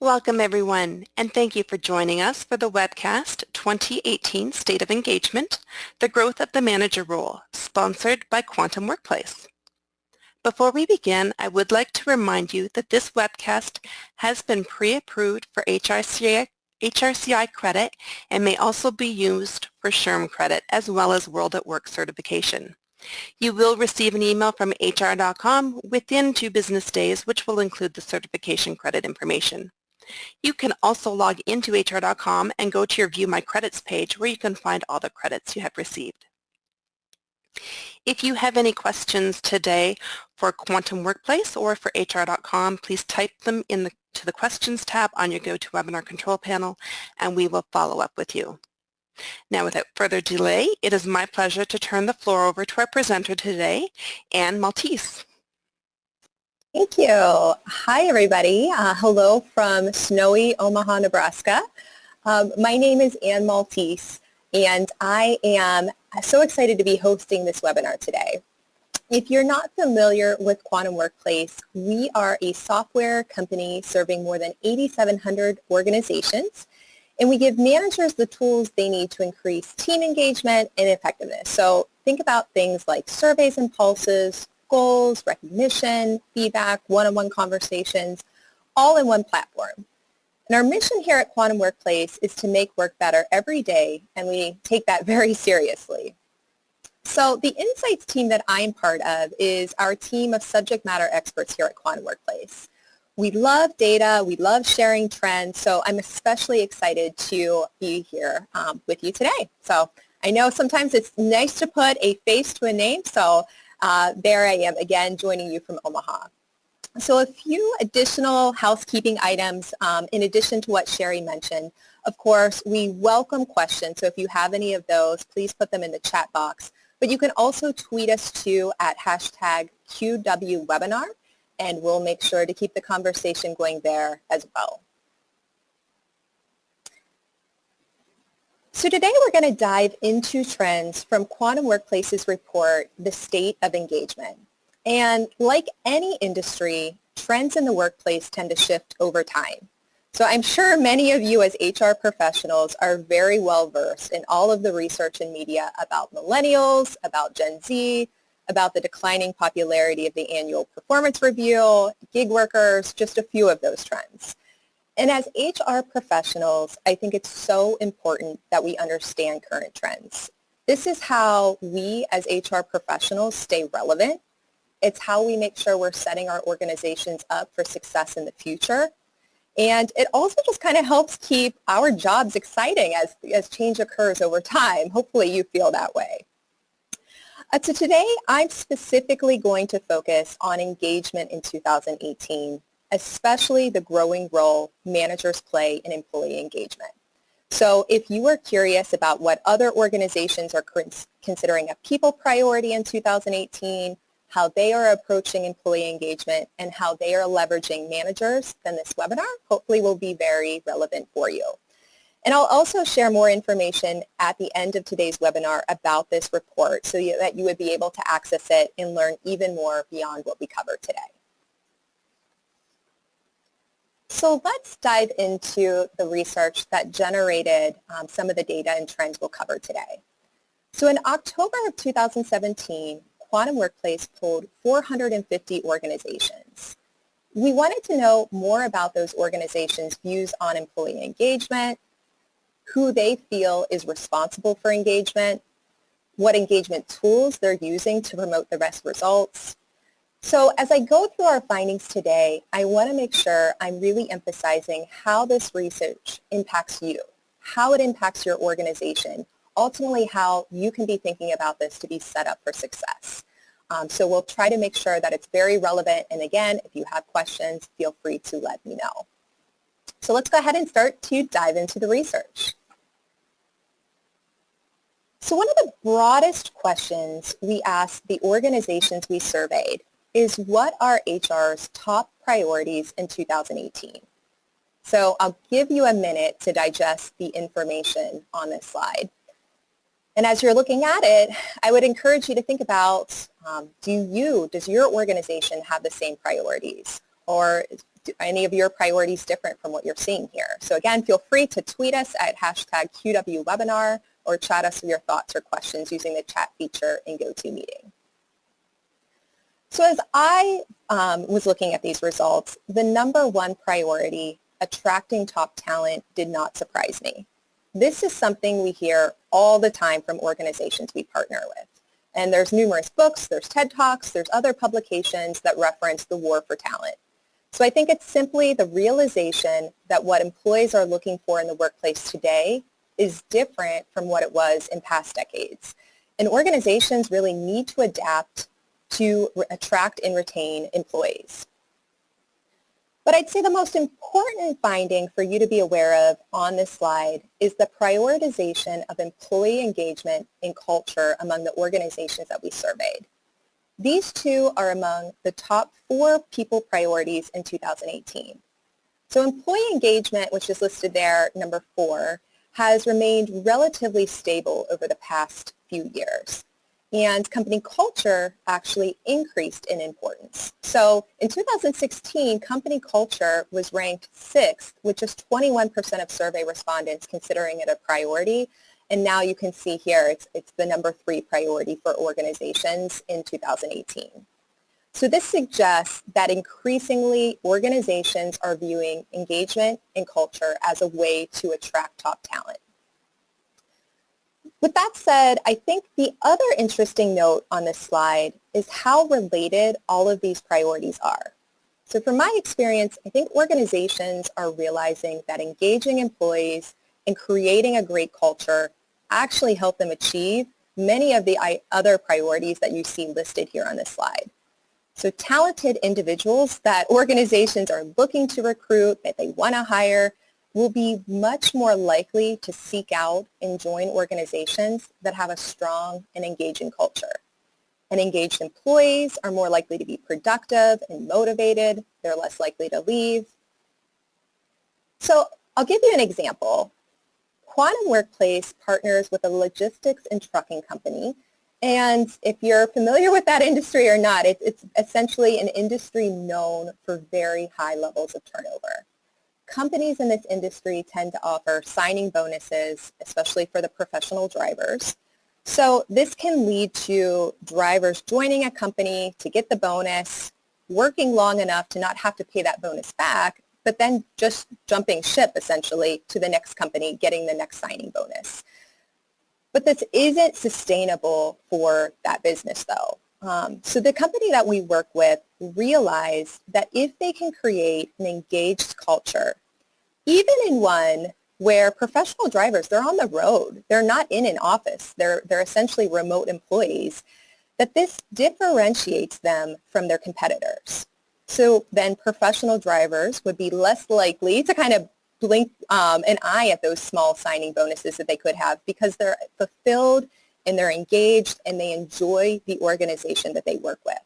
Welcome everyone, and thank you for joining us for the webcast 2018 State of Engagement, The Growth of the Manager Role, sponsored by Quantum Workplace. Before we begin, I would like to remind you that this webcast has been pre-approved for HRCI credit and may also be used for SHRM credit as well as World at Work certification. You will receive an email from HR.com within 2 business days, which will include the certification credit information. You can also log into HR.com and go to your View My Credits page where you can find all the credits you have received. If you have any questions today for Quantum Workplace or for HR.com, please type them to the Questions tab on your GoToWebinar control panel, and we will follow up with you. Now, without further delay, it is my pleasure to turn the floor over to our presenter today, Ann Maltese. Thank you. Hi, everybody. Hello from snowy Omaha, Nebraska. My name is Ann Maltese, and I am so excited to be hosting this webinar today. If you're not familiar with Quantum Workplace, we are a software company serving more than 8,700 organizations, and we give managers the tools they need to increase team engagement and effectiveness. So think about things like surveys and pulses, goals, recognition, feedback, one-on-one conversations, all in one platform. And our mission here at Quantum Workplace is to make work better every day, and we take that very seriously. So the insights team that I'm part of is our team of subject matter experts here at Quantum Workplace. We love data, we love sharing trends, so I'm especially excited to be here with you today. So I know sometimes it's nice to put a face to a name, so there I am again joining you from Omaha. So a few additional housekeeping items in addition to what Sherry mentioned. Of course, we welcome questions, so if you have any of those, please put them in the chat box. But you can also tweet us too at #QWWebinar, and we'll make sure to keep the conversation going there as well. So today we're going to dive into trends from Quantum Workplace's report, The State of Engagement. And like any industry, trends in the workplace tend to shift over time. So I'm sure many of you as HR professionals are very well versed in all of the research and media about millennials, about Gen Z, about the declining popularity of the annual performance review, gig workers, just a few of those trends. And as HR professionals, I think it's so important that we understand current trends. This is how we as HR professionals stay relevant. It's how we make sure we're setting our organizations up for success in the future. And it also just kind of helps keep our jobs exciting as change occurs over time. Hopefully you feel that way. So today, I'm specifically going to focus on engagement in 2018, especially the growing role managers play in employee engagement. So if you are curious about what other organizations are considering a people priority in 2018, how they are approaching employee engagement, and how they are leveraging managers, then this webinar hopefully will be very relevant for you. And I'll also share more information at the end of today's webinar about this report so that you would be able to access it and learn even more beyond what we covered today. So let's dive into the research that generated some of the data and trends we'll cover today. So in October of 2017, Quantum Workplace polled 450 organizations. We wanted to know more about those organizations' views on employee engagement, who they feel is responsible for engagement, what engagement tools they're using to promote the best results. So as I go through our findings today, I want to make sure I'm really emphasizing how this research impacts you, how it impacts your organization, ultimately how you can be thinking about this to be set up for success. So we'll try to make sure that it's very relevant, and again, if you have questions, feel free to let me know. So let's go ahead and start to dive into the research. So one of the broadest questions we asked the organizations we surveyed is, what are HR's top priorities in 2018? So I'll give you a minute to digest the information on this slide. And as you're looking at it, I would encourage you to think about, does your organization have the same priorities? Or any of your priorities different from what you're seeing here? So again, feel free to tweet us at #QWWebinar or chat us with your thoughts or questions using the chat feature in GoToMeeting. So as I was looking at these results, the number one priority, attracting top talent, did not surprise me. This is something we hear all the time from organizations we partner with. And there's numerous books, there's TED Talks, there's other publications that reference the war for talent. So I think it's simply the realization that what employees are looking for in the workplace today is different from what it was in past decades. And organizations really need to adapt to attract and retain employees. But I'd say the most important finding for you to be aware of on this slide is the prioritization of employee engagement and culture among the organizations that we surveyed. These two are among the top 4 people priorities in 2018. So employee engagement, which is listed there, number 4, has remained relatively stable over the past few years. And company culture actually increased in importance. So in 2016, company culture was ranked 6th, with just 21% of survey respondents considering it a priority. And now you can see here it's the number 3 priority for organizations in 2018. So this suggests that increasingly organizations are viewing engagement and culture as a way to attract top talent. With that said, I think the other interesting note on this slide is how related all of these priorities are. So from my experience, I think organizations are realizing that engaging employees and creating a great culture actually help them achieve many of the other priorities that you see listed here on this slide. So talented individuals that organizations are looking to recruit, that they want to hire, will be much more likely to seek out and join organizations that have a strong and engaging culture. And engaged employees are more likely to be productive and motivated. They're less likely to leave. So I'll give you an example. Quantum Workplace partners with a logistics and trucking company. And if you're familiar with that industry or not, it's essentially an industry known for very high levels of turnover. Companies in this industry tend to offer signing bonuses, especially for the professional drivers. So this can lead to drivers joining a company to get the bonus, working long enough to not have to pay that bonus back, but then just jumping ship essentially to the next company, getting the next signing bonus. But this isn't sustainable for that business though. So the company that we work with realized that if they can create an engaged culture, even in one where professional drivers, they're on the road, they're not in an office, they're essentially remote employees, that this differentiates them from their competitors. So then professional drivers would be less likely to kind of blink an eye at those small signing bonuses that they could have because they're fulfilled and they're engaged and they enjoy the organization that they work with.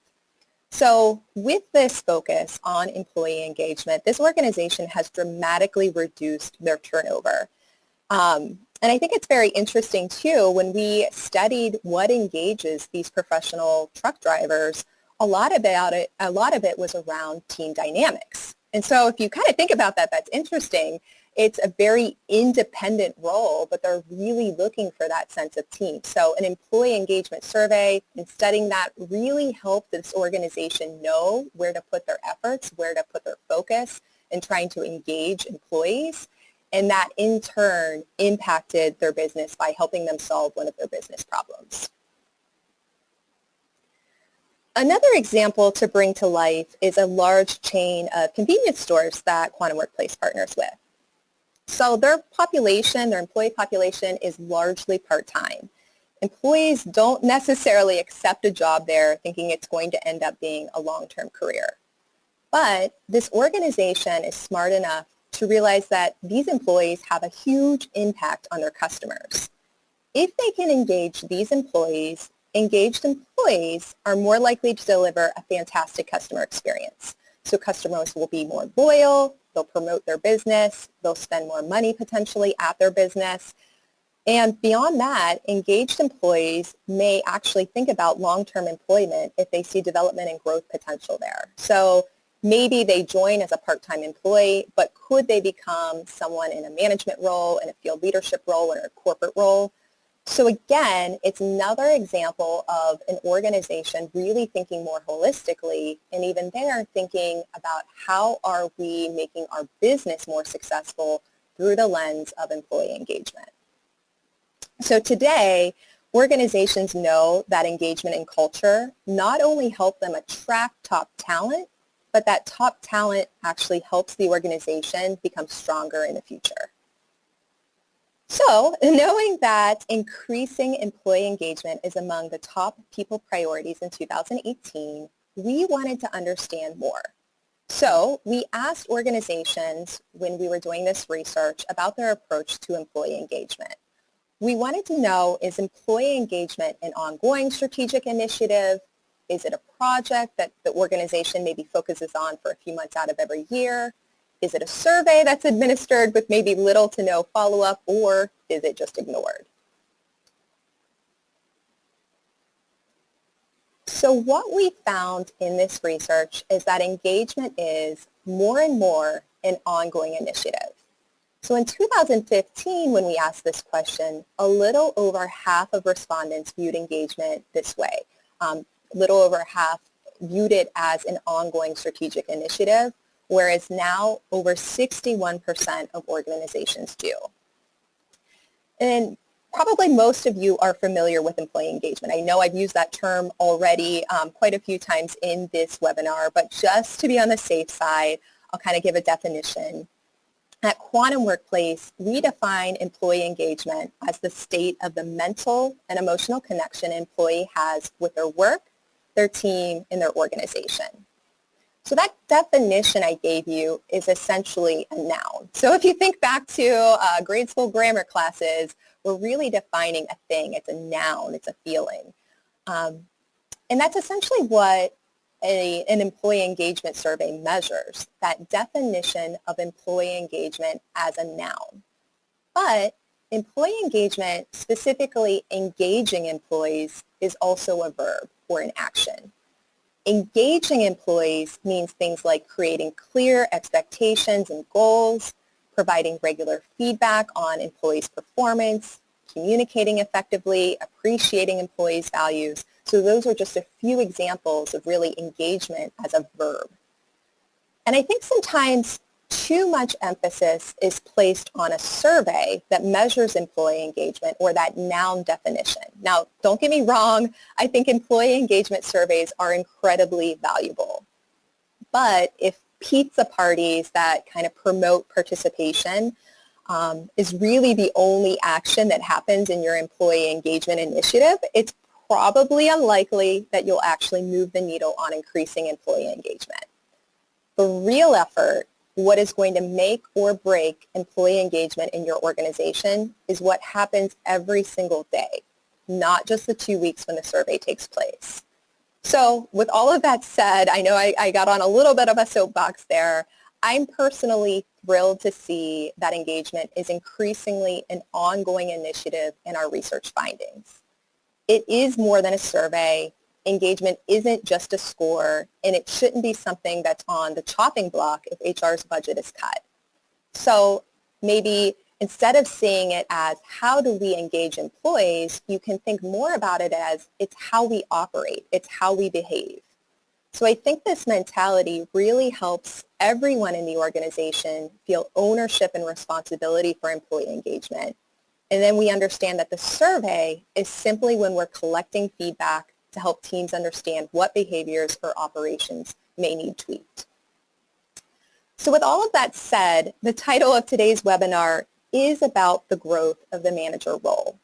So with this focus on employee engagement, this organization has dramatically reduced their turnover. And I think it's very interesting too, when we studied what engages these professional truck drivers, a lot of it was around team dynamics. And so if you kind of think about that, that's interesting. It's a very independent role, but they're really looking for that sense of team. So an employee engagement survey and studying that really helped this organization know where to put their efforts, where to put their focus in trying to engage employees. And that in turn impacted their business by helping them solve one of their business problems. Another example to bring to life is a large chain of convenience stores that Quantum Workplace partners with. So their population, their employee population is largely part-time. Employees don't necessarily accept a job there thinking it's going to end up being a long-term career. But this organization is smart enough to realize that these employees have a huge impact on their customers. If they can engage these employees, engaged employees are more likely to deliver a fantastic customer experience. So customers will be more loyal, they'll promote their business, they'll spend more money potentially at their business. And beyond that, engaged employees may actually think about long-term employment if they see development and growth potential there. So Maybe they join as a part-time employee, but could they become someone in a management role, in a field leadership role, or a corporate role? So again, it's another example of an organization really thinking more holistically, and even there thinking about how are we making our business more successful through the lens of employee engagement. So today, organizations know that engagement and culture not only help them attract top talent, but that top talent actually helps the organization become stronger in the future. So, knowing that increasing employee engagement is among the top people priorities in 2018, we wanted to understand more. So, we asked organizations when we were doing this research about their approach to employee engagement. We wanted to know, is employee engagement an ongoing strategic initiative? Is it a project that the organization maybe focuses on for a few months out of every year? Is it a survey that's administered with maybe little to no follow-up, or is it just ignored? So what we found in this research is that engagement is more and more an ongoing initiative. So in 2015, when we asked this question, a little over half of respondents viewed engagement this way. Little over half viewed it as an ongoing strategic initiative, whereas now over 61% of organizations do. And probably most of you are familiar with employee engagement. I know I've used that term already quite a few times in this webinar, but just to be on the safe side, I'll kind of give a definition. At Quantum Workplace, we define employee engagement as the state of the mental and emotional connection an employee has with their work, their team, and their organization. So that definition I gave you is essentially a noun. So if you think back to grade school grammar classes, we're really defining a thing. It's a noun. It's a feeling. And that's essentially what an employee engagement survey measures, that definition of employee engagement as a noun. But employee engagement, specifically engaging employees, is also a verb or an action. Engaging employees means things like creating clear expectations and goals, providing regular feedback on employees' performance, communicating effectively, appreciating employees' values. So those are just a few examples of really engagement as a verb. And I think sometimes too much emphasis is placed on a survey that measures employee engagement, or that noun definition. Now, don't get me wrong, I think employee engagement surveys are incredibly valuable. But if pizza parties that kind of promote participation is really the only action that happens in your employee engagement initiative, it's probably unlikely that you'll actually move the needle on increasing employee engagement. The real effort, what is going to make or break employee engagement in your organization, is what happens every single day, not just the 2 weeks when the survey takes place. So with all of that said, I know I got on a little bit of a soapbox there. I'm personally thrilled to see that engagement is increasingly an ongoing initiative in our research findings. It is more than a survey. Engagement isn't just a score, and it shouldn't be something that's on the chopping block if HR's budget is cut. So maybe instead of seeing it as how do we engage employees, you can think more about it as it's how we operate, it's how we behave. So I think this mentality really helps everyone in the organization feel ownership and responsibility for employee engagement. And then we understand that the survey is simply when we're collecting feedback to help teams understand what behaviors or operations may need tweaked. So with all of that said, the title of today's webinar is about the growth of the manager role.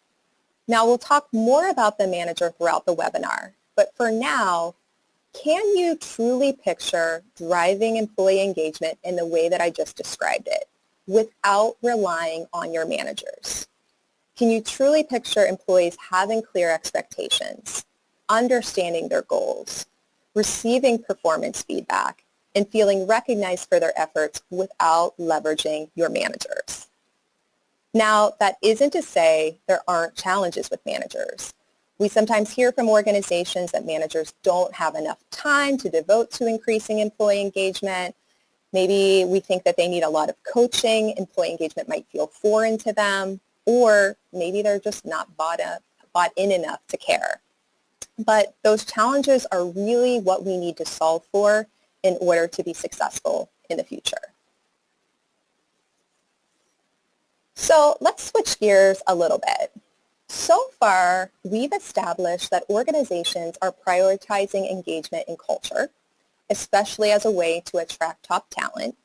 Now we'll talk more about the manager throughout the webinar, but for now, can you truly picture driving employee engagement in the way that I just described it, without relying on your managers? Can you truly picture employees having clear expectations, understanding their goals, receiving performance feedback, and feeling recognized for their efforts without leveraging your managers? Now, that isn't to say there aren't challenges with managers. We sometimes hear from organizations that managers don't have enough time to devote to increasing employee engagement. Maybe we think that they need a lot of coaching, employee engagement might feel foreign to them, or maybe they're just not bought in enough to care. But those challenges are really what we need to solve for in order to be successful in the future. So let's switch gears a little bit. So far, we've established that organizations are prioritizing engagement and culture, especially as a way to attract top talent.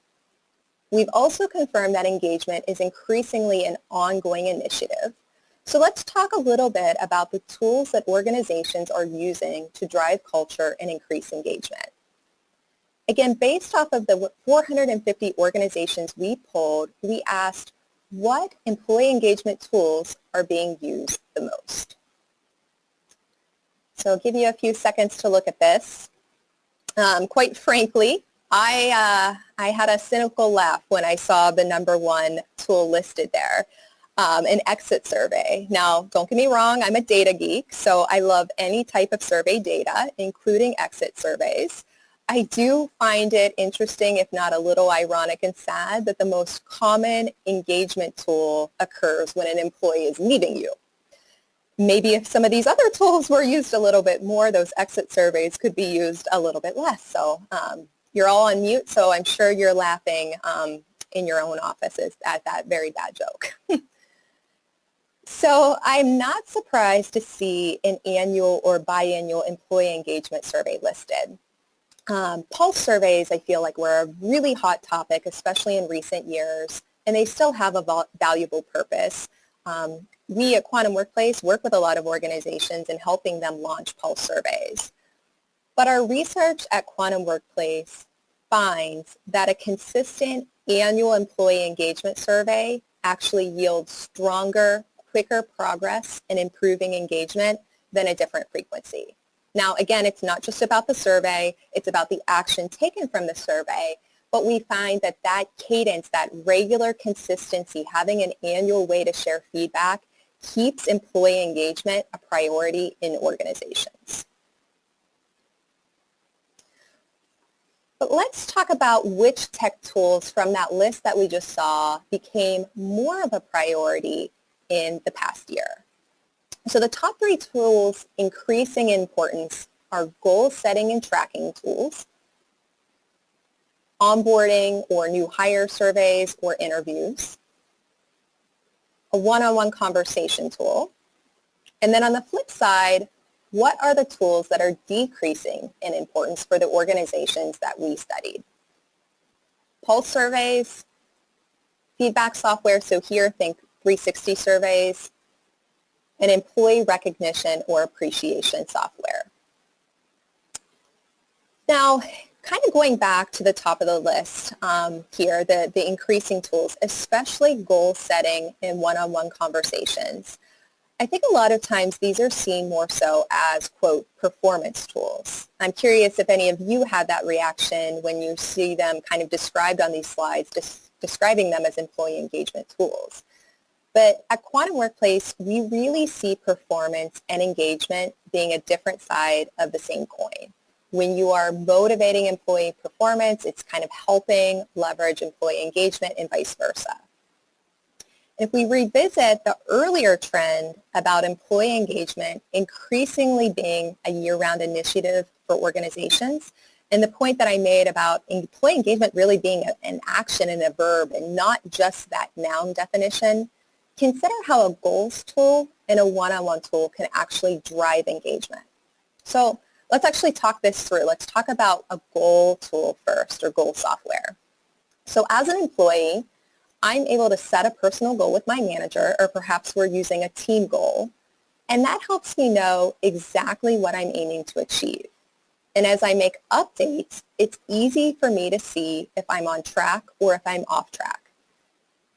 We've also confirmed that engagement is increasingly an ongoing initiative. So let's talk a little bit about the tools that organizations are using to drive culture and increase engagement. Again, based off of the 450 organizations we polled, we asked what employee engagement tools are being used the most. So I'll give you a few seconds to look at this. Quite frankly, I had a cynical laugh when I saw the #1 tool listed there, an exit survey. Now, don't get me wrong, I'm a data geek, so I love any type of survey data, including exit surveys. I do find it interesting, if not a little ironic and sad, that the most common engagement tool occurs when an employee is leaving you. Maybe if some of these other tools were used a little bit more, those exit surveys could be used a little bit less. So you're all on mute, so I'm sure you're laughing in your own offices at that very bad joke. So I'm not surprised to see an annual or biannual employee engagement survey listed. Pulse surveys, I feel like, were a really hot topic, especially in recent years, and they still have a valuable purpose. We at Quantum Workplace work with a lot of organizations in helping them launch pulse surveys. But our research at Quantum Workplace finds that a consistent annual employee engagement survey actually yields stronger, quicker progress in improving engagement than a different frequency. Now, again, it's not just about the survey, it's about the action taken from the survey, but we find that that cadence, that regular consistency, having an annual way to share feedback, keeps employee engagement a priority in organizations. But let's talk about which tech tools from that list that we just saw became more of a priority in the past year. So the top 3 tools increasing in importance are goal setting and tracking tools, onboarding or new hire surveys or interviews, a one-on-one conversation tool, and then on the flip side, what are the tools that are decreasing in importance for the organizations that we studied? Pulse surveys, feedback software, so here think 360 surveys, and employee recognition or appreciation software. Now, kind of going back to the top of the list here, the increasing tools, especially goal setting and one-on-one conversations. I think a lot of times these are seen more so as, quote, performance tools. I'm curious if any of you had that reaction when you see them kind of described on these slides, describing them as employee engagement tools. But at Quantum Workplace, we really see performance and engagement being a different side of the same coin. When you are motivating employee performance, it's kind of helping leverage employee engagement and vice versa. If we revisit the earlier trend about employee engagement increasingly being a year-round initiative for organizations, and the point that I made about employee engagement really being an action and a verb and not just that noun definition, consider how a goals tool and a one-on-one tool can actually drive engagement. So let's actually talk this through. Let's talk about a goal tool first, or goal software. So as an employee, I'm able to set a personal goal with my manager, or perhaps we're using a team goal, and that helps me know exactly what I'm aiming to achieve. And as I make updates, it's easy for me to see if I'm on track or if I'm off track.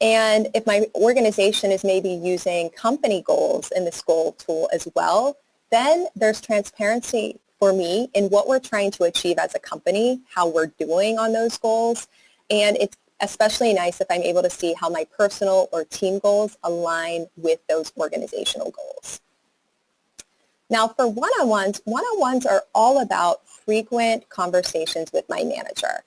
And if my organization is maybe using company goals in this goal tool as well, then there's transparency for me in what we're trying to achieve as a company, how we're doing on those goals, and it's especially nice if I'm able to see how my personal or team goals align with those organizational goals. Now for one-on-ones are all about frequent conversations with my manager.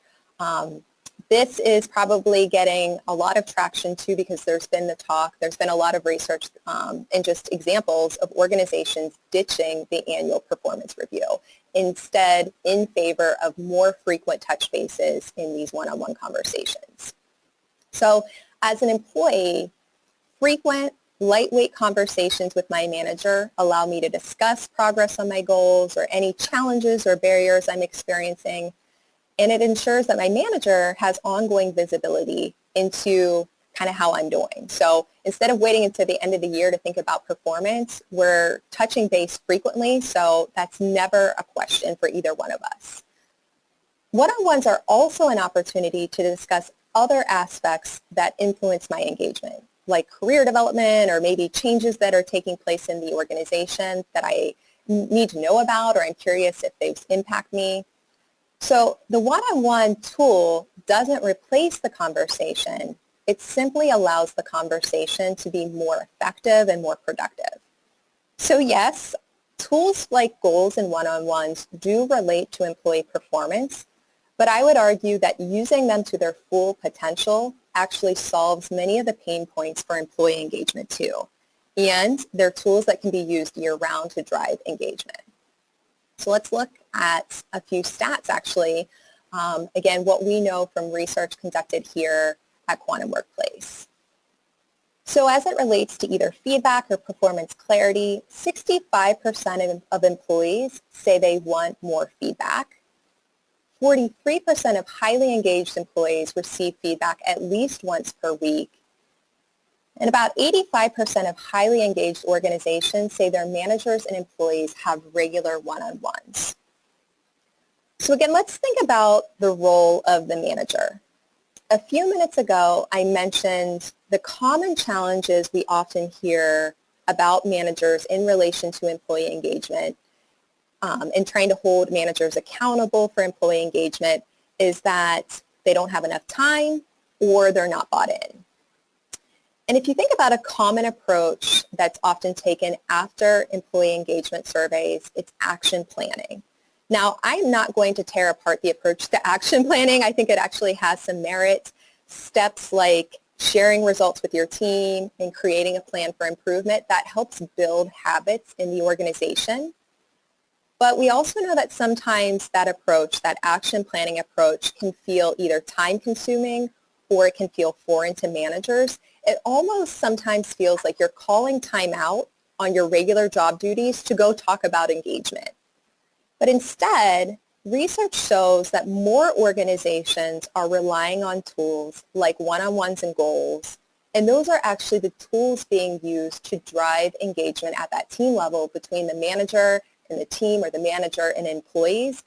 This is probably getting a lot of traction too because there's been a lot of research and just examples of organizations ditching the annual performance review, instead in favor of more frequent touch bases in these one-on-one conversations. So as an employee, frequent, lightweight conversations with my manager allow me to discuss progress on my goals or any challenges or barriers I'm experiencing, and it ensures that my manager has ongoing visibility into kind of how I'm doing. So instead of waiting until the end of the year to think about performance, we're touching base frequently, so that's never a question for either one of us. One-on-ones are also an opportunity to discuss other aspects that influence my engagement, like career development or maybe changes that are taking place in the organization that I need to know about or I'm curious if they impact me. So the one-on-one tool doesn't replace the conversation. It simply allows the conversation to be more effective and more productive. So yes, tools like goals and one-on-ones do relate to employee performance, but I would argue that using them to their full potential actually solves many of the pain points for employee engagement too. And they're tools that can be used year-round to drive engagement. So let's look at a few stats actually. Again, what we know from research conducted here at Quantum Workplace. So as it relates to either feedback or performance clarity, 65% of employees say they want more feedback. 43% of highly engaged employees receive feedback at least once per week. And about 85% of highly engaged organizations say their managers and employees have regular one-on-ones. So again, let's think about the role of the manager. A few minutes ago, I mentioned the common challenges we often hear about managers in relation to employee engagement and trying to hold managers accountable for employee engagement is that they don't have enough time or they're not bought in. And if you think about a common approach that's often taken after employee engagement surveys, it's action planning. Now, I'm not going to tear apart the approach to action planning. I think it actually has some merit. Steps like sharing results with your team and creating a plan for improvement, that helps build habits in the organization. But we also know that sometimes that approach, that action planning approach, can feel either time-consuming or it can feel foreign to managers. It almost sometimes feels like you're calling time out on your regular job duties to go talk about engagement. But instead, research shows that more organizations are relying on tools like one-on-ones and goals, and those are actually the tools being used to drive engagement at that team level between the manager and the team or the manager and employees.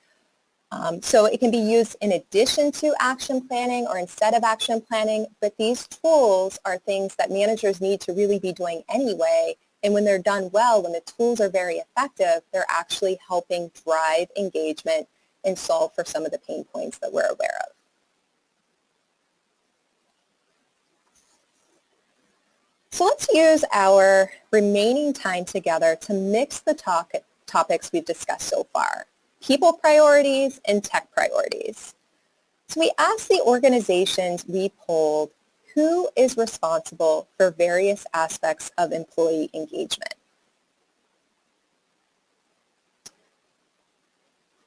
So it can be used in addition to action planning or instead of action planning, but these tools are things that managers need to really be doing anyway. And when they're done well, when the tools are very effective, they're actually helping drive engagement and solve for some of the pain points that we're aware of. So let's use our remaining time together to mix the topics we've discussed so far: people priorities and tech priorities. So we asked the organizations we polled who is responsible for various aspects of employee engagement.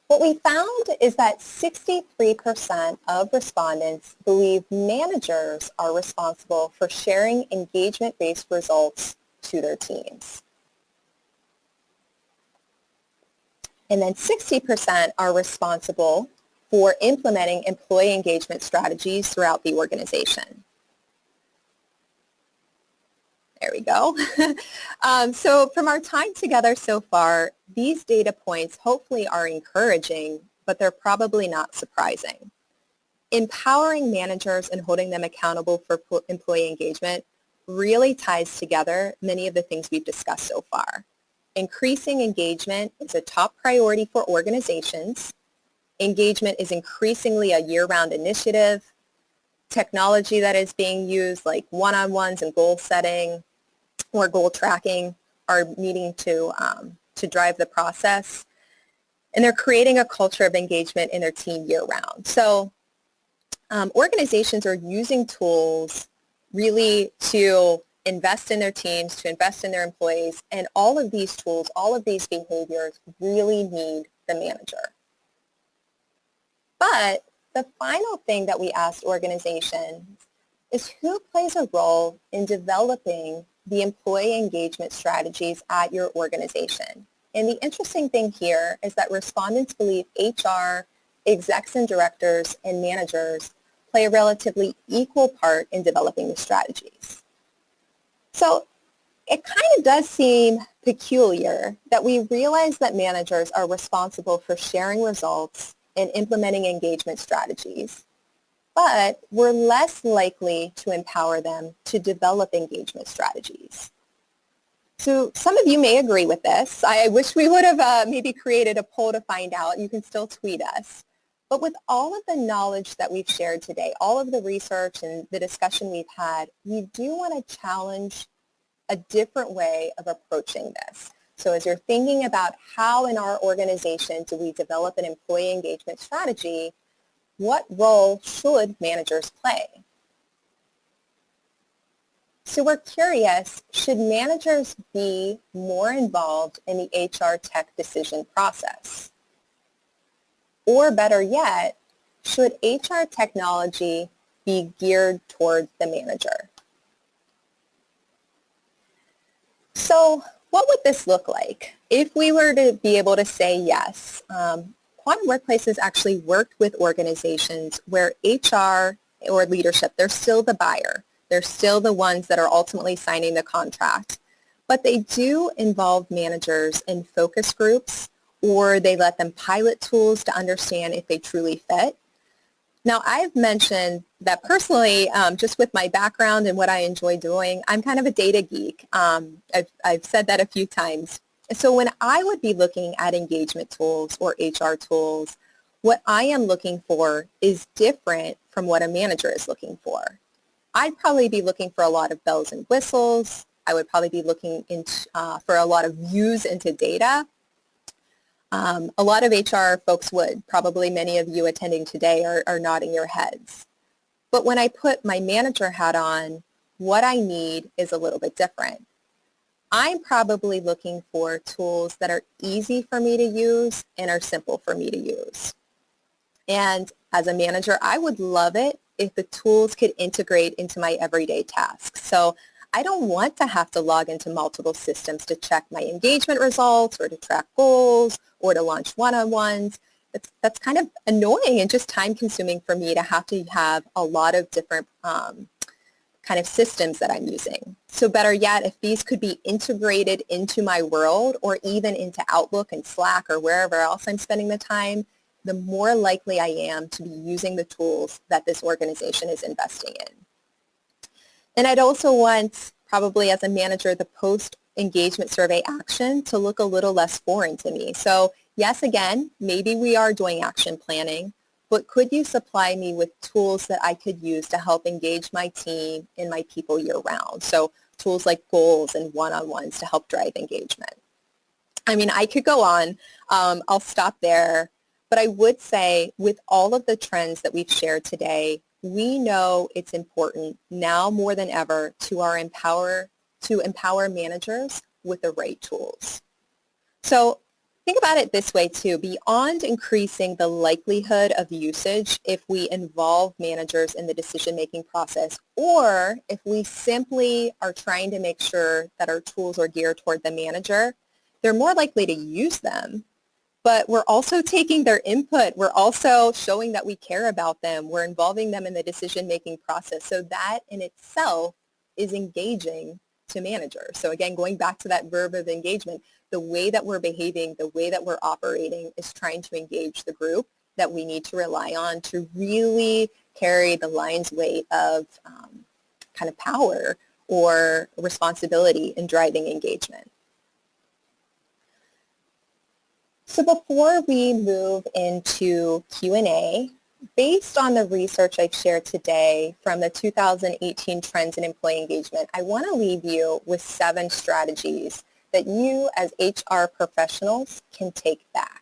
What we found is that 63% of respondents believe managers are responsible for sharing engagement-based results to their teams. And then 60% are responsible for implementing employee engagement strategies throughout the organization. There we go. So from our time together so far, these data points hopefully are encouraging, but they're probably not surprising. Empowering managers and holding them accountable for employee engagement really ties together many of the things we've discussed so far. Increasing engagement is a top priority for organizations. Engagement is increasingly a year-round initiative. Technology that is being used, like one-on-ones and goal setting or goal tracking, are needing to to drive the process, and they're creating a culture of engagement in their team year-round. So organizations are using tools really to invest in their teams, to invest in their employees, and all of these tools, all of these behaviors really need the manager. But the final thing that we asked organizations is who plays a role in developing the employee engagement strategies at your organization. And the interesting thing here is that respondents believe HR, execs and directors, and managers play a relatively equal part in developing the strategies. So it kind of does seem peculiar that we realize that managers are responsible for sharing results and implementing engagement strategies, but we're less likely to empower them to develop engagement strategies. So some of you may agree with this. I wish we would have maybe created a poll to find out. You can still tweet us. But with all of the knowledge that we've shared today, all of the research and the discussion we've had, we do want to challenge a different way of approaching this. So as you're thinking about how in our organization do we develop an employee engagement strategy, what role should managers play? So we're curious, should managers be more involved in the HR tech decision process? Or better yet, should HR technology be geared toward the manager? So what would this look like? If we were to be able to say yes, Quantum Workplaces actually worked with organizations where HR or leadership, they're still the buyer. They're still the ones that are ultimately signing the contract. But they do involve managers in focus groups, or they let them pilot tools to understand if they truly fit. Now, I've mentioned that personally, just with my background and what I enjoy doing, I'm kind of a data geek. I've said that a few times. So when I would be looking at engagement tools or HR tools, what I am looking for is different from what a manager is looking for. I'd probably be looking for a lot of bells and whistles. I would probably be looking for a lot of views into data. A lot of HR folks would. Probably many of you attending today are nodding your heads. But when I put my manager hat on, what I need is a little bit different. I'm probably looking for tools that are easy for me to use and are simple for me to use. And as a manager, I would love it if the tools could integrate into my everyday tasks. So I don't want to have to log into multiple systems to check my engagement results or to track goals or to launch one-on-ones. That's kind of annoying and just time-consuming for me to have a lot of different kind of systems that I'm using. So better yet, if these could be integrated into my world or even into Outlook and Slack or wherever else I'm spending the time, the more likely I am to be using the tools that this organization is investing in. And I'd also want, probably as a manager, the post-engagement survey action to look a little less foreign to me. So yes, again, maybe we are doing action planning, but could you supply me with tools that I could use to help engage my team and my people year-round? So tools like goals and one-on-ones to help drive engagement. I mean, I could go on. I'll stop there. But I would say with all of the trends that we've shared today, we know it's important now more than ever to empower managers with the right tools. So think about it this way too. Beyond increasing the likelihood of usage if we involve managers in the decision-making process, or if we simply are trying to make sure that our tools are geared toward the manager, they're more likely to use them. But we're also taking their input. We're also showing that we care about them. We're involving them in the decision-making process. So that in itself is engaging to managers. So again, going back to that verb of engagement, the way that we're behaving, the way that we're operating is trying to engage the group that we need to rely on to really carry the lion's weight of kind of power or responsibility in driving engagement. So before we move into Q&A, based on the research I've shared today from the 2018 Trends in Employee Engagement, I want to leave you with 7 strategies that you as HR professionals can take back?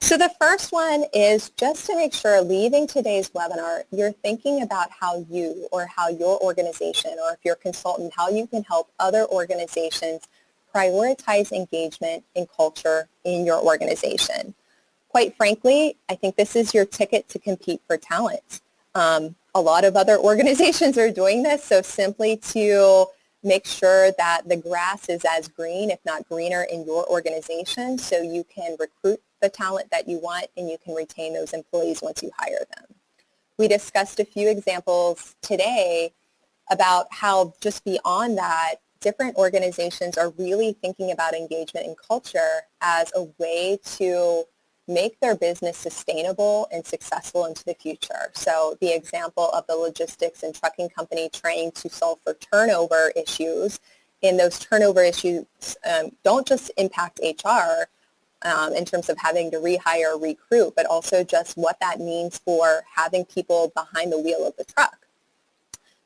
So the first one is just to make sure, leaving today's webinar, you're thinking about how you or how your organization, or if you're a consultant, how you can help other organizations prioritize engagement and culture in your organization. Quite frankly, I think this is your ticket to compete for talent. A lot of other organizations are doing this, so simply to make sure that the grass is as green, if not greener, in your organization, so you can recruit the talent that you want and you can retain those employees once you hire them. We discussed a few examples today about how just beyond that, different organizations are really thinking about engagement and culture as a way to make their business sustainable and successful into the future. So the example of the logistics and trucking company trying to solve for turnover issues, and those turnover issues don't just impact HR in terms of having to rehire or recruit, but also just what that means for having people behind the wheel of the truck.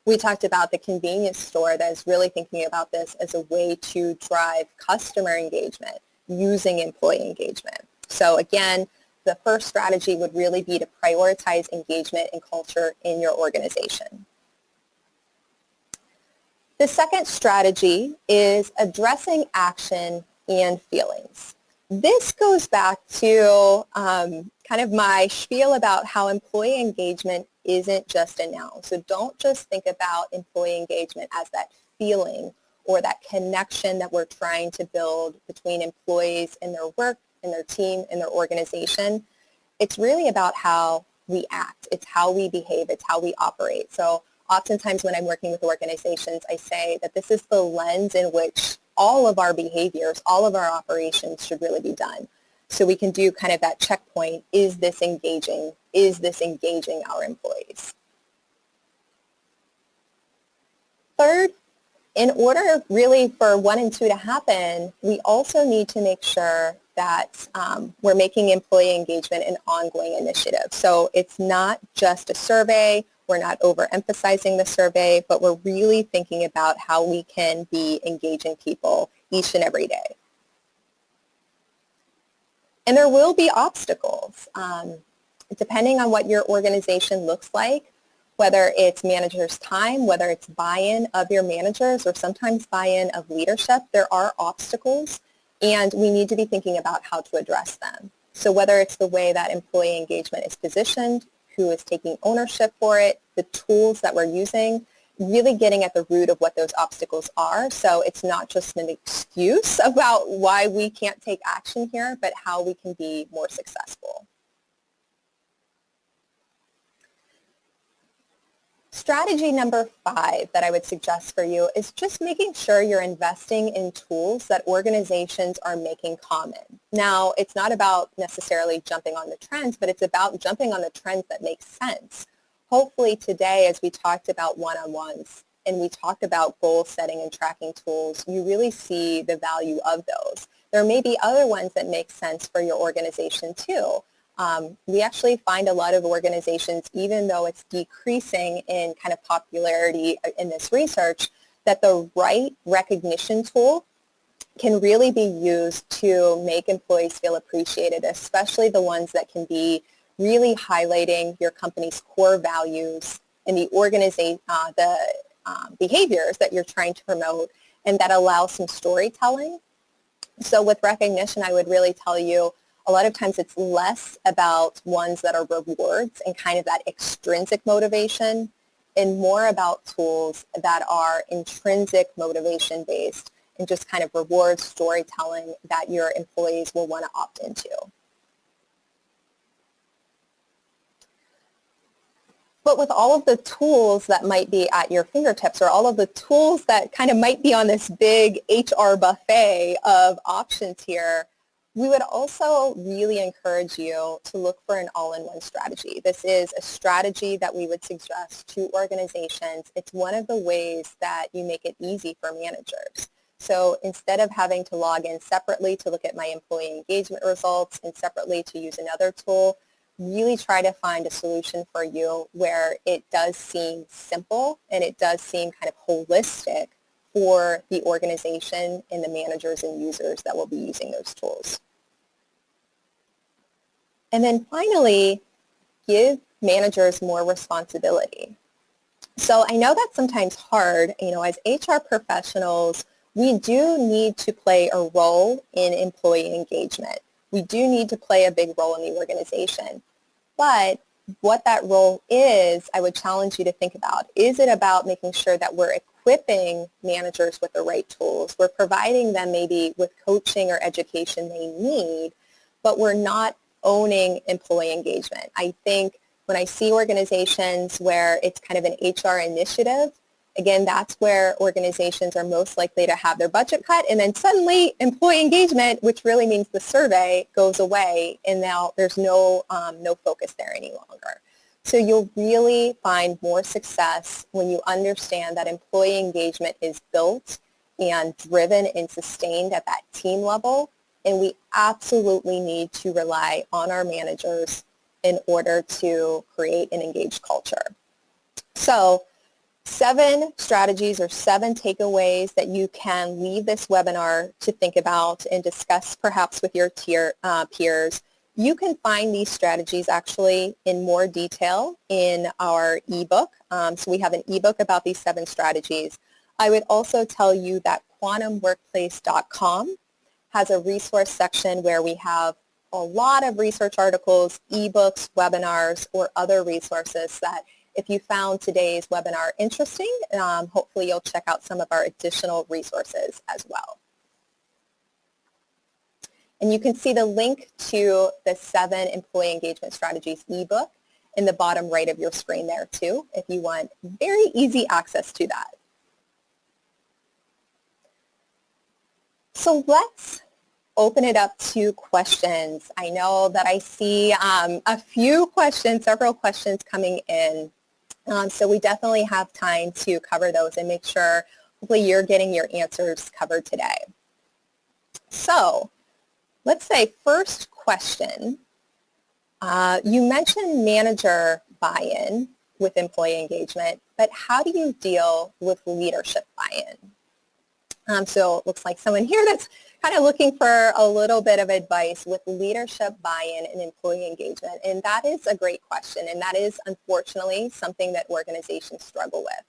We talked about the convenience store that is really thinking about this as a way to drive customer engagement using employee engagement. So again, the first strategy would really be to prioritize engagement and culture in your organization. The second strategy is addressing action and feelings. This goes back to kind of my spiel about how employee engagement isn't just a noun. So don't just think about employee engagement as that feeling or that connection that we're trying to build between employees and their work and their team and their organization. It's really about how we act. It's how we behave. It's how we operate. So oftentimes when I'm working with organizations, I say that this is the lens in which all of our behaviors, all of our operations should really be done. So we can do kind of that checkpoint, is this engaging? Is this engaging our employees? Third, in order really for 1 and 2 to happen, we also need to make sure that we're making employee engagement an ongoing initiative. So it's not just a survey, we're not overemphasizing the survey, but we're really thinking about how we can be engaging people each and every day. And there will be obstacles. Depending on what your organization looks like, whether it's managers' time, whether it's buy-in of your managers, or sometimes buy-in of leadership, there are obstacles, and we need to be thinking about how to address them. So whether it's the way that employee engagement is positioned, who is taking ownership for it, the tools that we're using, really getting at the root of what those obstacles are. So it's not just an excuse about why we can't take action here, but how we can be more successful. Strategy number 5 that I would suggest for you is just making sure you're investing in tools that organizations are making common. Now, it's not about necessarily jumping on the trends, but it's about jumping on the trends that make sense. Hopefully today, as we talked about one-on-ones and we talked about goal setting and tracking tools, you really see the value of those. There may be other ones that make sense for your organization too. We actually find a lot of organizations, even though it's decreasing in kind of popularity in this research, that the right recognition tool can really be used to make employees feel appreciated, especially the ones that can be really highlighting your company's core values and the behaviors that you're trying to promote, and that allows some storytelling. So with recognition, I would really tell you, a lot of times it's less about ones that are rewards and kind of that extrinsic motivation, and more about tools that are intrinsic motivation based and just kind of reward storytelling that your employees will want to opt into. But with all of the tools that might be at your fingertips, or all of the tools that kind of might be on this big HR buffet of options here, we would also really encourage you to look for an all-in-one strategy. This is a strategy that we would suggest to organizations. It's one of the ways that you make it easy for managers. So instead of having to log in separately to look at my employee engagement results and separately to use another tool, really try to find a solution for you where it does seem simple and it does seem kind of holistic for the organization and the managers and users that will be using those tools. And then finally, give managers more responsibility. So I know that's sometimes hard. As HR professionals, we do need to play a role in employee engagement. We do need to play a big role in the organization. But what that role is, I would challenge you to think about. Is it about making sure that we're equipping managers with the right tools? We're providing them maybe with coaching or education they need, but we're not owning employee engagement. I think when I see organizations where it's kind of an HR initiative, again, that's where organizations are most likely to have their budget cut, and then suddenly employee engagement, which really means the survey, goes away, and now there's no focus there any longer. So you'll really find more success when you understand that employee engagement is built and driven and sustained at that team level, and we absolutely need to rely on our managers in order to create an engaged culture. So 7 strategies or 7 takeaways that you can leave this webinar to think about and discuss perhaps with your peers. You can find these strategies actually in more detail in our ebook. So we have an ebook about these 7 strategies. I would also tell you that quantumworkplace.com has a resource section where we have a lot of research articles, ebooks, webinars, or other resources that if you found today's webinar interesting, hopefully you'll check out some of our additional resources as well. And you can see the link to the 7 employee engagement strategies ebook in the bottom right of your screen there too, if you want very easy access to that. So let's open it up to questions. I know that I see a few questions, several questions coming in. So we definitely have time to cover those and make sure hopefully you're getting your answers covered today. So let's say first question, you mentioned manager buy-in with employee engagement, but how do you deal with leadership buy-in? So it looks like someone here that's kind of looking for a little bit of advice with leadership buy-in and employee engagement. And that is a great question. And that is, unfortunately, something that organizations struggle with.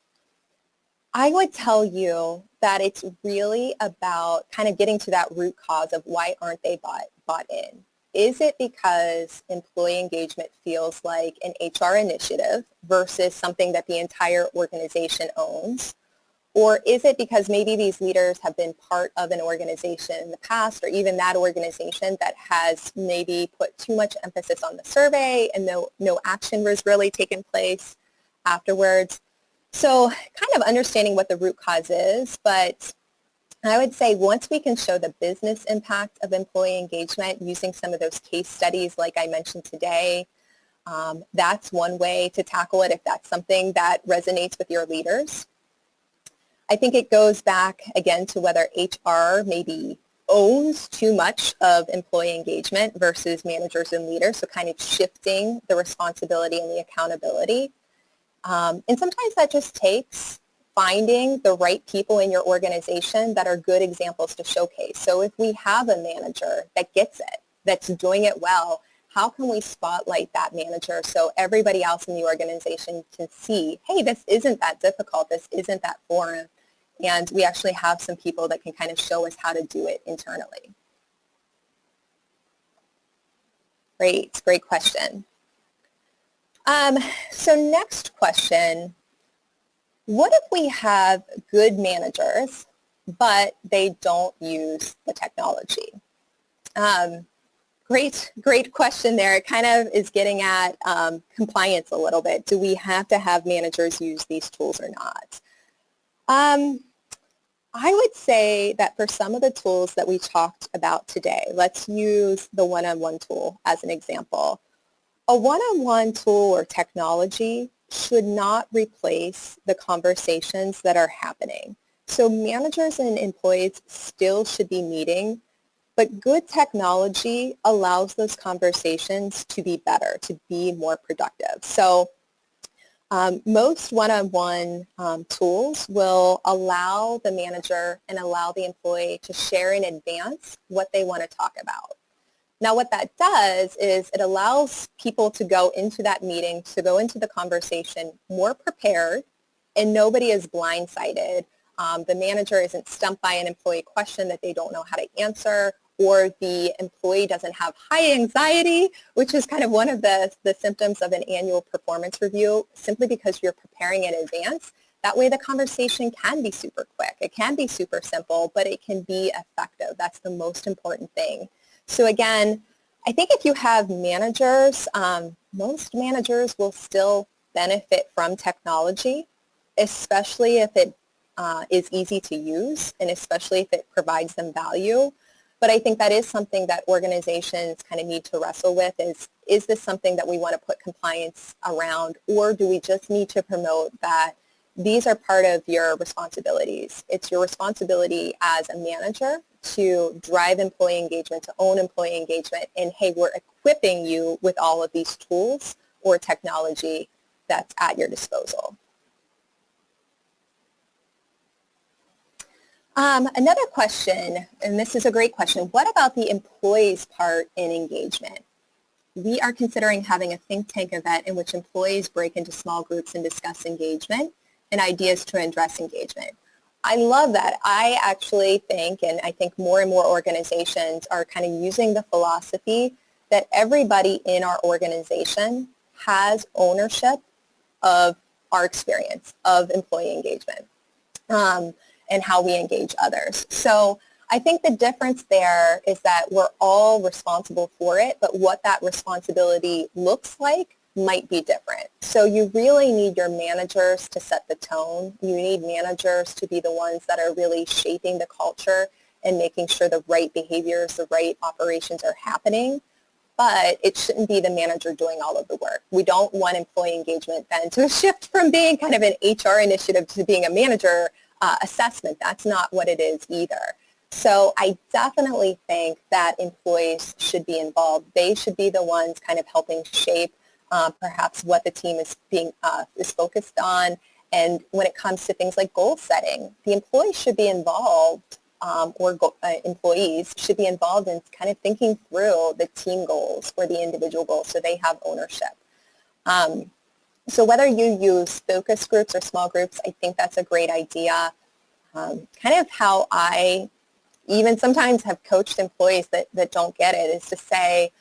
I would tell you that it's really about kind of getting to that root cause of why aren't they bought in. Is it because employee engagement feels like an HR initiative versus something that the entire organization owns? Or is it because maybe these leaders have been part of an organization in the past, or even that organization that has maybe put too much emphasis on the survey and no action was really taken place afterwards? So kind of understanding what the root cause is, but I would say once we can show the business impact of employee engagement using some of those case studies like I mentioned today, that's one way to tackle it if that's something that resonates with your leaders. I think it goes back again to whether HR maybe owns too much of employee engagement versus managers and leaders, so kind of shifting the responsibility and the accountability. And sometimes that just takes finding the right people in your organization that are good examples to showcase. So if we have a manager that gets it, that's doing it well, how can we spotlight that manager so everybody else in the organization can see, hey, this isn't that difficult, this isn't that foreign, and we actually have some people that can kind of show us how to do it internally. Great question. So next question, what if we have good managers, but they don't use the technology? Great question there. It kind of is getting at compliance a little bit. Do we have to have managers use these tools or not? I would say that for some of the tools that we talked about today, let's use the one-on-one tool as an example. A one-on-one tool or technology should not replace the conversations that are happening. So managers and employees still should be meeting, but good technology allows those conversations to be better, to be more productive. So Most one-on-one tools will allow the manager and allow the employee to share in advance what they want to talk about. Now what that does is it allows people to go into that meeting, to go into the conversation more prepared, and nobody is blindsided. The manager isn't stumped by an employee question that they don't know how to answer, or the employee doesn't have high anxiety, which is kind of one of the symptoms of an annual performance review, simply because you're preparing in advance. That way the conversation can be super quick. It can be super simple, but it can be effective. That's the most important thing. So again, I think if you have managers, most managers will still benefit from technology, especially if it is easy to use and especially if it provides them value. But I think that is something that organizations kind of need to wrestle with is this something that we want to put compliance around, or do we just need to promote that these are part of your responsibilities? It's your responsibility as a manager to drive employee engagement, to own employee engagement, and hey, we're equipping you with all of these tools or technology that's at your disposal. Another question, and this is a great question, what about the employee's part in engagement? We are considering having a think tank event in which employees break into small groups and discuss engagement and ideas to address engagement. I love that. I actually think, and I think more and more organizations are kind of using the philosophy that everybody in our organization has ownership of our experience of employee engagement and how we engage others. So I think the difference there is that we're all responsible for it, but what that responsibility looks like might be different. So you really need your managers to set the tone. You need managers to be the ones that are really shaping the culture and making sure the right behaviors, the right operations are happening. But it shouldn't be the manager doing all of the work. We don't want employee engagement then to shift from being kind of an HR initiative to being a manager assessment. That's not what it is either. So I definitely think that employees should be involved. They should be the ones kind of helping shape perhaps what the team is focused on. And when it comes to things like goal setting, the employees should be involved, employees should be involved in kind of thinking through the team goals or the individual goals so they have ownership. So whether you use focus groups or small groups, I think that's a great idea. Kind of how I even sometimes have coached employees that don't get it is to say,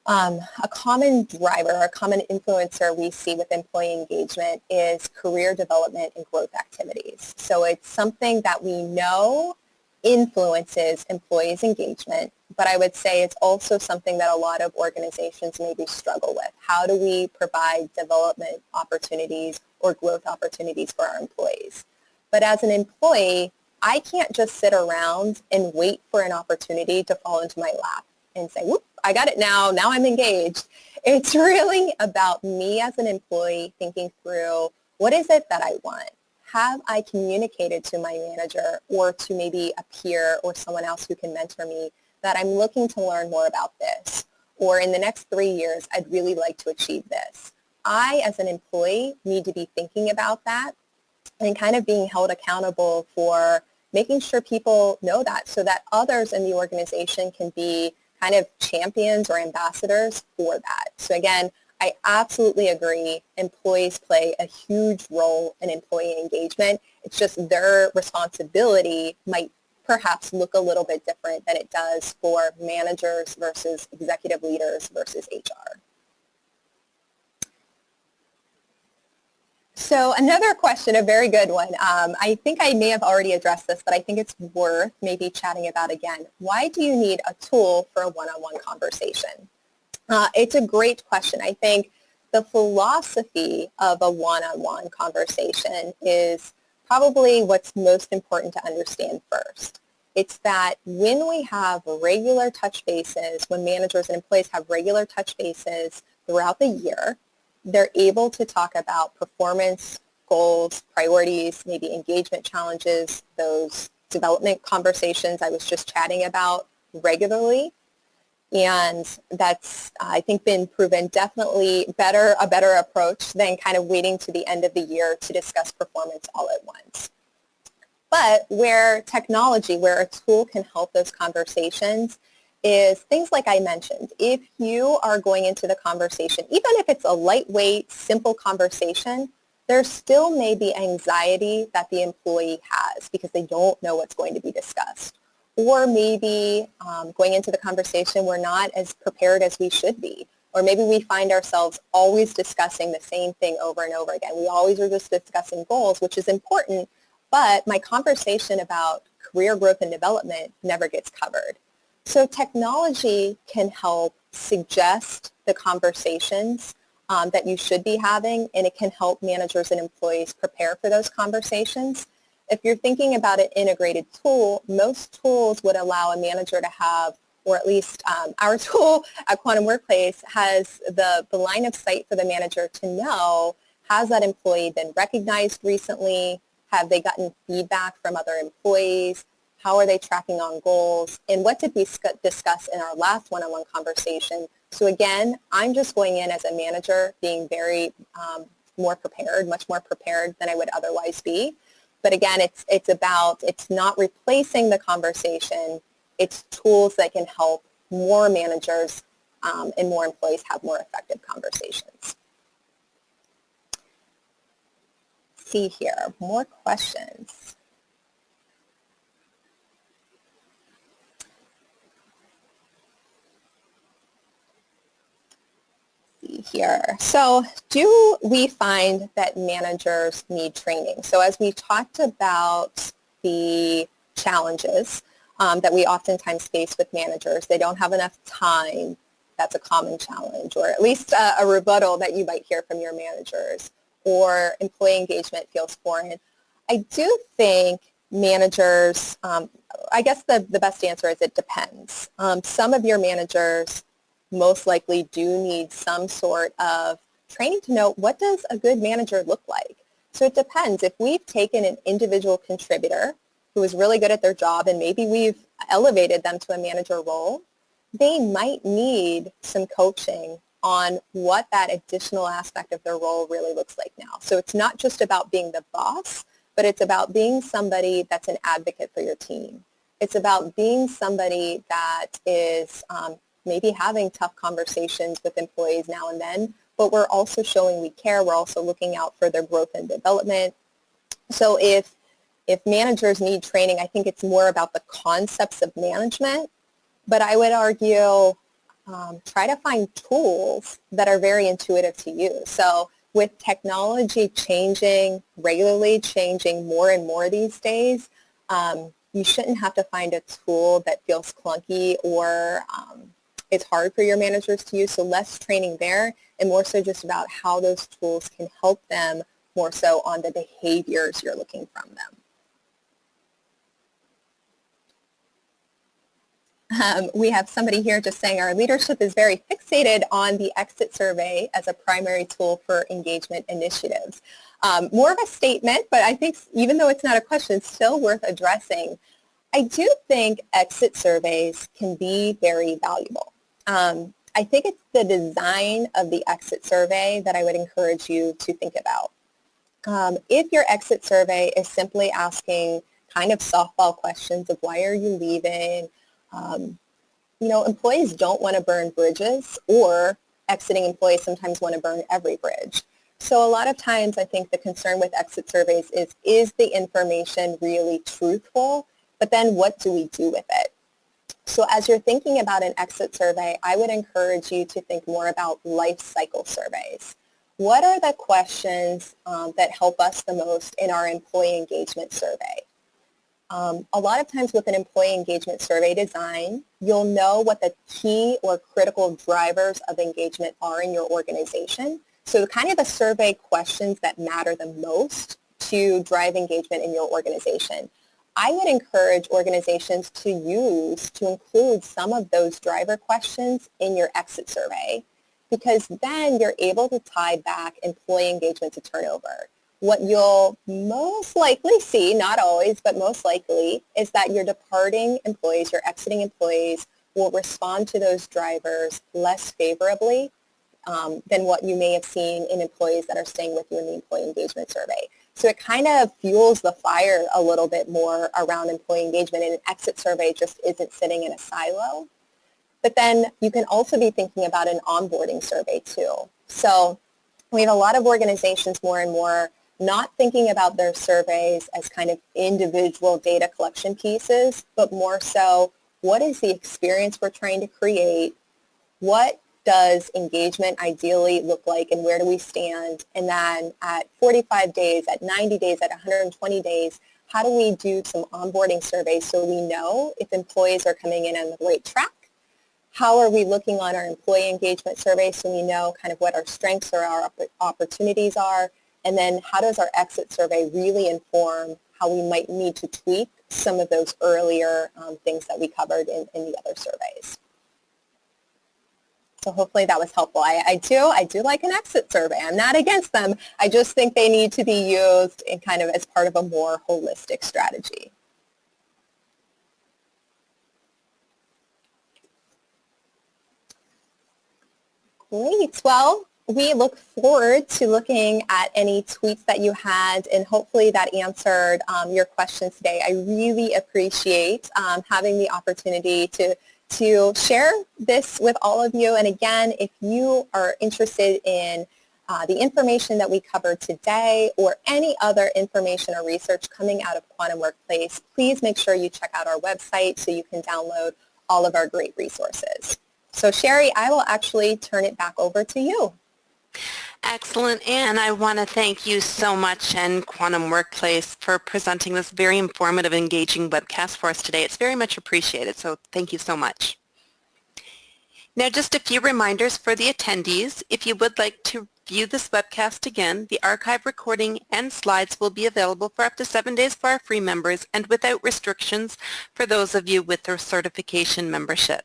a common driver, a common influencer we see with employee engagement is career development and growth activities. So it's something that we know influences employees' engagement, but I would say it's also something that a lot of organizations maybe struggle with. How do we provide development opportunities or growth opportunities for our employees? But as an employee, I can't just sit around and wait for an opportunity to fall into my lap and say, whoop, I got it now I'm engaged. It's really about me as an employee thinking through, what is it that I want? Have I communicated to my manager or to maybe a peer or someone else who can mentor me that I'm looking to learn more about this? Or in the next 3 years, I'd really like to achieve this. I, as an employee, need to be thinking about that and kind of being held accountable for making sure people know that so that others in the organization can be kind of champions or ambassadors for that. So again, I absolutely agree. Employees play a huge role in employee engagement. It's just their responsibility might perhaps look a little bit different than it does for managers versus executive leaders versus HR. So another question, a very good one. I think I may have already addressed this, but I think it's worth maybe chatting about again. Why do you need a tool for a one-on-one conversation? It's a great question. I think the philosophy of a one-on-one conversation is probably what's most important to understand first. It's that when we have regular touch bases, when managers and employees have regular touch bases throughout the year, they're able to talk about performance, goals, priorities, maybe engagement challenges, those development conversations I was just chatting about regularly. And that's, I think, been proven definitely a better approach than kind of waiting to the end of the year to discuss performance all at once. But where technology, where a tool can help those conversations is things like I mentioned. If you are going into the conversation, even if it's a lightweight, simple conversation, there still may be anxiety that the employee has because they don't know what's going to be discussed. Or maybe going into the conversation, we're not as prepared as we should be. Or maybe we find ourselves always discussing the same thing over and over again. We always are just discussing goals, which is important, but my conversation about career growth and development never gets covered. So technology can help suggest the conversations that you should be having, and it can help managers and employees prepare for those conversations. If you're thinking about an integrated tool, most tools would allow a manager to have, or at least our tool at Quantum Workplace has the line of sight for the manager to know, has that employee been recognized recently? Have they gotten feedback from other employees? How are they tracking on goals? And what did we discuss in our last one-on-one conversation? So again, I'm just going in as a manager being very more prepared, much more prepared than I would otherwise be. But again, it's not replacing the conversation. It's tools that can help more managers and more employees have more effective conversations. Let's see here, more questions. Here. So do we find that managers need training? So as we talked about the challenges that we oftentimes face with managers, they don't have enough time. That's a common challenge, or at least a rebuttal that you might hear from your managers, or employee engagement feels foreign. I do think managers, I guess the best answer is it depends. Some of your managers most likely do need some sort of training to know, what does a good manager look like? So it depends. If we've taken an individual contributor who is really good at their job and maybe we've elevated them to a manager role, they might need some coaching on what that additional aspect of their role really looks like now. So it's not just about being the boss, but it's about being somebody that's an advocate for your team. It's about being somebody that is maybe having tough conversations with employees now and then, but we're also showing we care. We're also looking out for their growth and development. So if managers need training, I think it's more about the concepts of management, but I would argue try to find tools that are very intuitive to use. So with technology changing, regularly changing more and more these days, you shouldn't have to find a tool that feels clunky or it's hard for your managers to use, so less training there and more so just about how those tools can help them more so on the behaviors you're looking from them. We have somebody here just saying our leadership is very fixated on the exit survey as a primary tool for engagement initiatives. More of a statement, but I think even though it's not a question, it's still worth addressing. I do think exit surveys can be very valuable. I think it's the design of the exit survey that I would encourage you to think about. If your exit survey is simply asking kind of softball questions of why are you leaving, employees don't want to burn bridges, or exiting employees sometimes want to burn every bridge. So a lot of times I think the concern with exit surveys is the information really truthful, but then what do we do with it? So as you're thinking about an exit survey, I would encourage you to think more about life cycle surveys. What are the questions that help us the most in our employee engagement survey? A lot of times with an employee engagement survey design, you'll know what the key or critical drivers of engagement are in your organization. So kind of the survey questions that matter the most to drive engagement in your organization. I would encourage organizations to include some of those driver questions in your exit survey, because then you're able to tie back employee engagement to turnover. What you'll most likely see, not always, but most likely, is that your departing employees, your exiting employees, will respond to those drivers less favorably than what you may have seen in employees that are staying with you in the employee engagement survey. So it kind of fuels the fire a little bit more around employee engagement, and an exit survey just isn't sitting in a silo. But then you can also be thinking about an onboarding survey too. So we have a lot of organizations more and more not thinking about their surveys as kind of individual data collection pieces, but more so, what is the experience we're trying to create? What does engagement ideally look like, and where do we stand? And then at 45 days, at 90 days, at 120 days, how do we do some onboarding surveys so we know if employees are coming in on the right track? How are we looking on our employee engagement survey so we know kind of what our strengths or our opportunities are? And then how does our exit survey really inform how we might need to tweak some of those earlier things that we covered in the other surveys? So hopefully that was helpful. I do like an exit survey. I'm not against them. I just think they need to be used in kind of as part of a more holistic strategy. Great. Well, we look forward to looking at any tweets that you had, and hopefully that answered your questions today. I really appreciate having the opportunity to share this with all of you. And again, if you are interested in the information that we covered today or any other information or research coming out of Quantum Workplace, please make sure you check out our website so you can download all of our great resources. So Sherry, I will actually turn it back over to you. Excellent, Anne. I want to thank you so much and Quantum Workplace for presenting this very informative, engaging webcast for us today. It's very much appreciated, so thank you so much. Now, just a few reminders for the attendees. If you would like to view this webcast again, the archive recording and slides will be available for up to 7 days for our free members and without restrictions for those of you with their certification membership.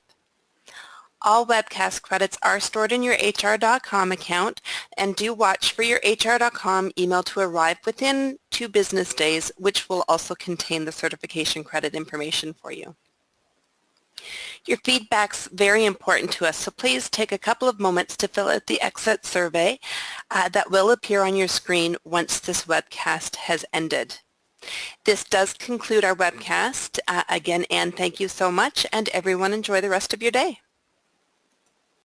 All webcast credits are stored in your HR.com account, and do watch for your HR.com email to arrive within 2 business days, which will also contain the certification credit information for you. Your feedback's very important to us, so please take a couple of moments to fill out the exit survey that will appear on your screen once this webcast has ended. This does conclude our webcast. Again, Anne, thank you so much, and everyone enjoy the rest of your day.